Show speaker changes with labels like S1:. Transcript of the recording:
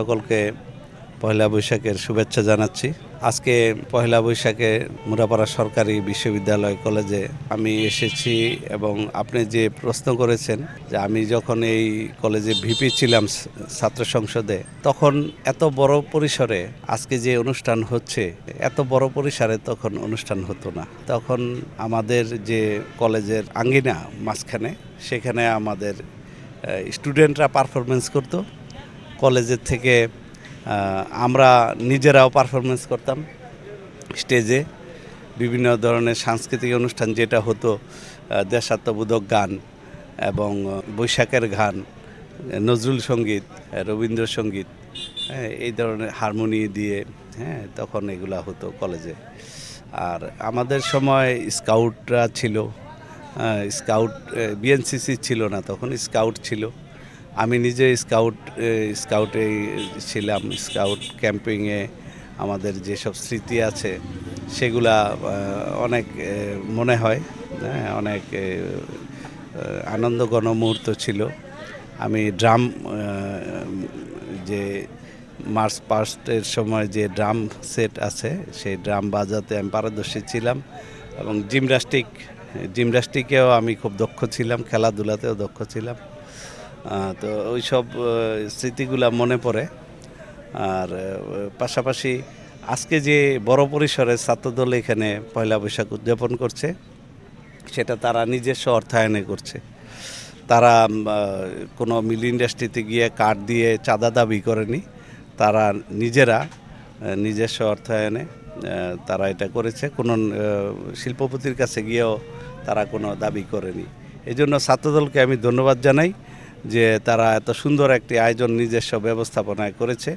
S1: সকলকে পহেলা বৈশাখের শুভেচ্ছা জানাচ্ছি। আজকে পহেলা বৈশাখে মুরাপাড়া সরকারি বিশ্ববিদ্যালয় কলেজে আমি এসেছি এবং আপনি যে প্রশ্ন করেছেন যে আমি যখন এই কলেজে ভিপি ছিলাম ছাত্র সংসদে, তখন এত বড় পরিসরে আজকে যে অনুষ্ঠান হচ্ছে, এত বড় পরিসরে তখন অনুষ্ঠান হতো না। তখন আমাদের যে কলেজের আঙ্গিনা মাঝখানে, সেখানে আমাদের স্টুডেন্টরা পারফরমেন্স করতো। কলেজের থেকে আমরা নিজেরাও পারফরমেন্স করতাম স্টেজে। বিভিন্ন ধরনের সাংস্কৃতিক অনুষ্ঠান যেটা হতো, দেশাত্মবোধক গান এবং বৈশাখের গান, নজরুল সঙ্গীত, রবীন্দ্রসঙ্গীত, এই ধরনের হারমোনি দিয়ে তখন এগুলা হতো কলেজে। আর আমাদের সময় স্কাউটরা ছিল, স্কাউট বিএনসিসি ছিল না, তখন স্কাউট ছিল। আমি নিজে স্কাউটে ছিলাম। স্কাউট ক্যাম্পিংয়ে আমাদের যেসব স্মৃতি আছে সেগুলা অনেক মনে হয়, অনেক আনন্দঘন মুহূর্ত ছিল। আমি ড্রাম, যে মার্চ পাস্টের সময় যে ড্রাম সেট আছে সেই ড্রাম বাজাতে আমি পারদর্শী ছিলাম এবং জিমন্যাস্টিকেও আমি খুব দক্ষ ছিলাম, খেলাধুলাতেও দক্ষ ছিলাম। তো ওই সব স্মৃতিগুলা মনে পড়ে। আর পাশাপাশি আজকে যে বড় পরিসরে ছাত্রদল এখানে পয়লা বৈশাখ উদযাপন করছে, সেটা তারা নিজস্ব অর্থায়নে করছে। তারা কোনো মিল ইন্ডাস্ট্রিতে গিয়ে কার্ড দিয়ে চাঁদা দাবি করেনি, তারা নিজেরা নিজস্ব অর্থায়নে তারা এটা করেছে। কোনো শিল্পপতির কাছে গিয়েও তারা কোনো দাবি করেনি। এই জন্য ছাত্রদলকে আমি ধন্যবাদ জানাই যে তারা এত সুন্দর একটি আয়োজন নিজস্ব ব্যবস্থাপনায় করেছে।